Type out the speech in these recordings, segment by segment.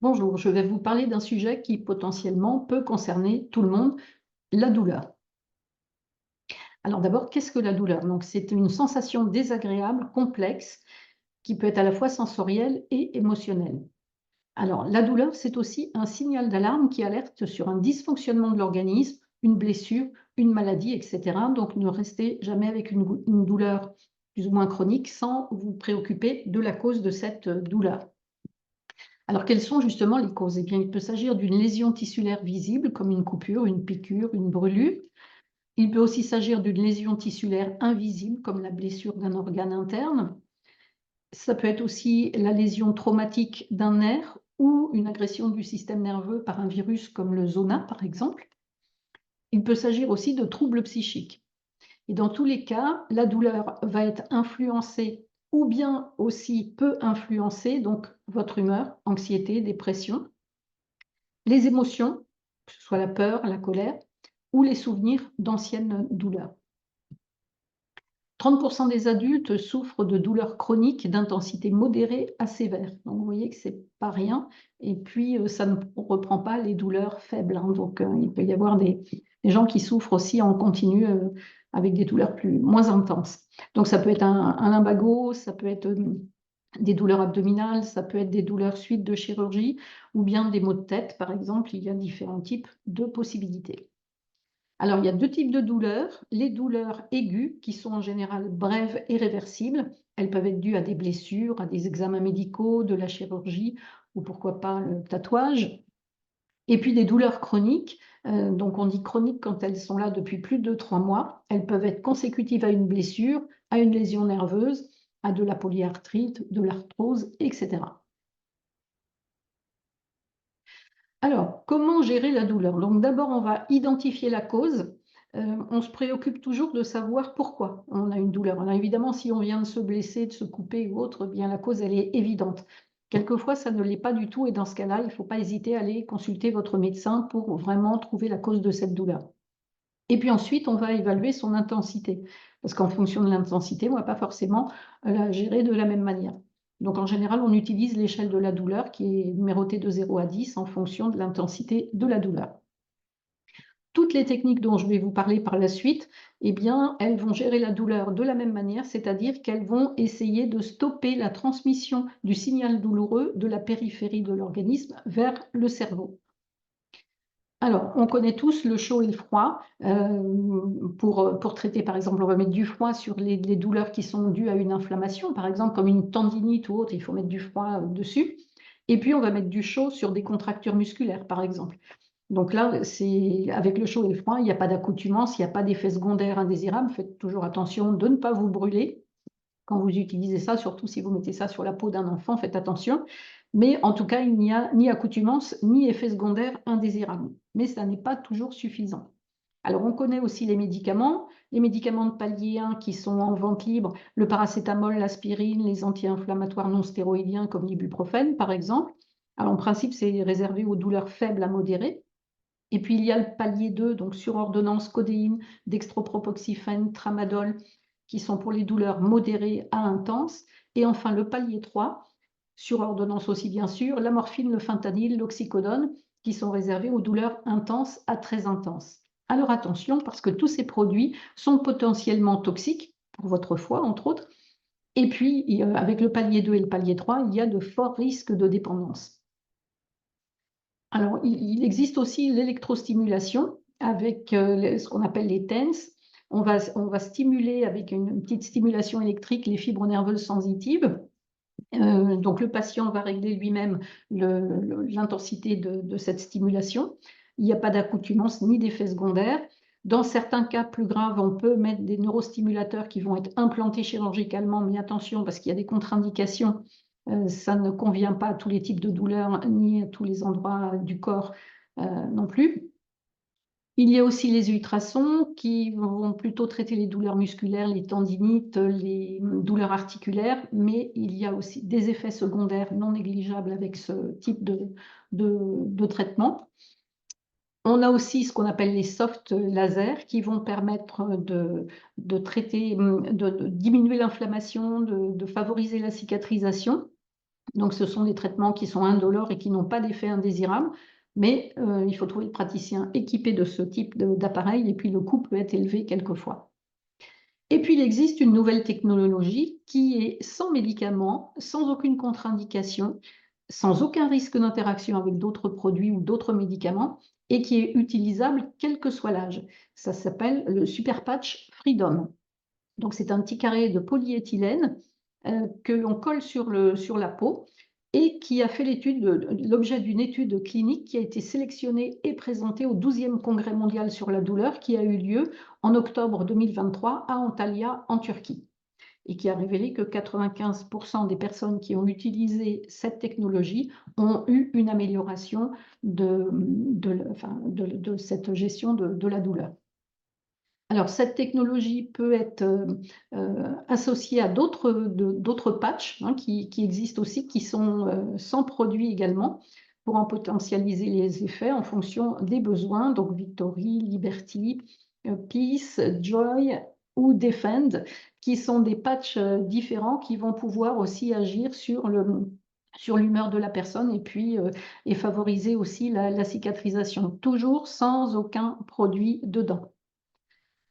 Bonjour, je vais vous parler d'un sujet qui potentiellement peut concerner tout le monde, la douleur. Alors d'abord, qu'est-ce que la douleur? Donc c'est une sensation désagréable, complexe, qui peut être à la fois sensorielle et émotionnelle. Alors la douleur, c'est aussi un signal d'alarme qui alerte sur un dysfonctionnement de l'organisme, une blessure, une maladie, etc. Donc ne restez jamais avec une douleur plus ou moins chronique sans vous préoccuper de la cause de cette douleur. Alors, quelles sont justement les causes? Eh bien, il peut s'agir d'une lésion tissulaire visible, comme une coupure, une piqûre, une brûlure. Il peut aussi s'agir d'une lésion tissulaire invisible, comme la blessure d'un organe interne. Ça peut être aussi la lésion traumatique d'un nerf ou une agression du système nerveux par un virus comme le zona, par exemple. Il peut s'agir aussi de troubles psychiques. Et dans tous les cas, la douleur va être influencée ou bien aussi peut influencer donc votre humeur, anxiété, dépression. Les émotions, que ce soit la peur, la colère ou les souvenirs d'anciennes douleurs. 30 des adultes souffrent de douleurs chroniques d'intensité modérée à sévère. Donc vous voyez que c'est pas rien et puis, ça ne reprend pas les douleurs faibles, hein. Donc, il peut y avoir des gens qui souffrent aussi en continu, avec des douleurs moins intenses. Donc ça peut être un lumbago, ça peut être, des douleurs abdominales, ça peut être des douleurs suite de chirurgie ou bien des maux de tête, par exemple. Il y a différents types de possibilités. Alors, il y a 2 types de douleurs. Les douleurs aiguës, qui sont en général brèves et réversibles. Elles peuvent être dues à des blessures, à des examens médicaux, de la chirurgie ou pourquoi pas le tatouage. Et puis des douleurs chroniques, donc on dit chroniques quand elles sont là depuis plus de 3 mois. Elles peuvent être consécutives à une blessure, à une lésion nerveuse, à de la polyarthrite, de l'arthrose, etc. Alors, comment gérer la douleur? Donc d'abord, on va identifier la cause. On se préoccupe toujours de savoir pourquoi on a une douleur. Alors évidemment, si on vient de se blesser, de se couper ou autre, eh bien la cause, elle est évidente. Quelquefois, ça ne l'est pas du tout et dans ce cas-là, il ne faut pas hésiter à aller consulter votre médecin pour vraiment trouver la cause de cette douleur. Et puis ensuite, on va évaluer son intensité parce qu'en fonction de l'intensité, on ne va pas forcément la gérer de la même manière. Donc en général, on utilise l'échelle de la douleur qui est numérotée de 0 à 10 en fonction de l'intensité de la douleur. Toutes les techniques dont je vais vous parler par la suite, eh bien, elles vont gérer la douleur de la même manière, c'est-à-dire qu'elles vont essayer de stopper la transmission du signal douloureux de la périphérie de l'organisme vers le cerveau. Alors, on connaît tous le chaud et le froid. Pour traiter, par exemple, on va mettre du froid sur les douleurs qui sont dues à une inflammation, par exemple, comme une tendinite ou autre, il faut mettre du froid dessus. Et puis, on va mettre du chaud sur des contractures musculaires, par exemple. Donc là, avec le chaud et le froid, il n'y a pas d'accoutumance, il n'y a pas d'effet secondaire indésirable. Faites toujours attention de ne pas vous brûler quand vous utilisez ça, surtout si vous mettez ça sur la peau d'un enfant, faites attention. Mais en tout cas, il n'y a ni accoutumance, ni effet secondaire indésirable. Mais ça n'est pas toujours suffisant. Alors, on connaît aussi les médicaments de palier 1 qui sont en vente libre, le paracétamol, l'aspirine, les anti-inflammatoires non stéroïdiens comme l'ibuprofène, par exemple. Alors, en principe, c'est réservé aux douleurs faibles à modérées. Et puis, il y a le palier 2, donc sur ordonnance, codéine, dextropropoxyphène, tramadol, qui sont pour les douleurs modérées à intenses. Et enfin, le palier 3, sur ordonnance aussi bien sûr, la morphine, le fentanyl, l'oxycodone, qui sont réservés aux douleurs intenses à très intenses. Alors attention, parce que tous ces produits sont potentiellement toxiques pour votre foie, entre autres. Et puis, avec le palier 2 et le palier 3, il y a de forts risques de dépendance. Alors, il existe aussi l'électrostimulation avec ce qu'on appelle les TENS. On va stimuler avec une petite stimulation électrique les fibres nerveuses sensitives. Donc, le patient va régler lui-même l'intensité de cette stimulation. Il n'y a pas d'accoutumance ni d'effet secondaire. Dans certains cas plus graves, on peut mettre des neurostimulateurs qui vont être implantés chirurgicalement, mais attention parce qu'il y a des contre-indications. Ça ne convient pas à tous les types de douleurs ni à tous les endroits du corps non plus. Il y a aussi les ultrasons qui vont plutôt traiter les douleurs musculaires, les tendinites, les douleurs articulaires, mais il y a aussi des effets secondaires non négligeables avec ce type de traitement. On a aussi ce qu'on appelle les soft lasers qui vont permettre de traiter, de diminuer l'inflammation, de favoriser la cicatrisation. Donc ce sont des traitements qui sont indolores et qui n'ont pas d'effet indésirable, mais il faut trouver le praticien équipé de ce type d'appareil et puis le coût peut être élevé quelquefois. Et puis il existe une nouvelle technologie qui est sans médicaments, sans aucune contre-indication, sans aucun risque d'interaction avec d'autres produits ou d'autres médicaments et qui est utilisable quel que soit l'âge. Ça s'appelle le Super Patch Freedom. Donc c'est un petit carré de polyéthylène, que l'on colle sur la peau et qui a fait l'objet d'une étude clinique qui a été sélectionnée et présentée au 12e congrès mondial sur la douleur qui a eu lieu en octobre 2023 à Antalya en Turquie et qui a révélé que 95 des personnes qui ont utilisé cette technologie ont eu une amélioration de cette gestion de la douleur. Alors cette technologie peut être, associée à d'autres patchs, hein, qui existent aussi, qui sont, sans produit également, pour en potentialiser les effets en fonction des besoins, donc Victory, Liberty, Peace, Joy ou Defend, qui sont des patchs, différents qui vont pouvoir aussi agir sur l'humeur de la personne et puis, et favoriser aussi la cicatrisation, toujours sans aucun produit dedans.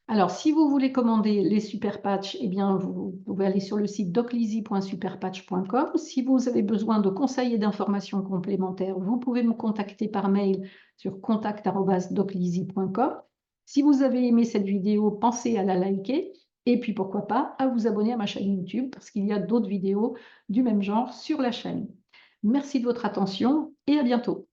Alors, si vous voulez commander les super patchs, eh bien, vous pouvez aller sur le site docleasy.superpatch.com. Si vous avez besoin de conseils et d'informations complémentaires, vous pouvez me contacter par mail sur contact@docleasy.com. Si vous avez aimé cette vidéo, pensez à la liker et puis pourquoi pas à vous abonner à ma chaîne YouTube parce qu'il y a d'autres vidéos du même genre sur la chaîne. Merci de votre attention et à bientôt.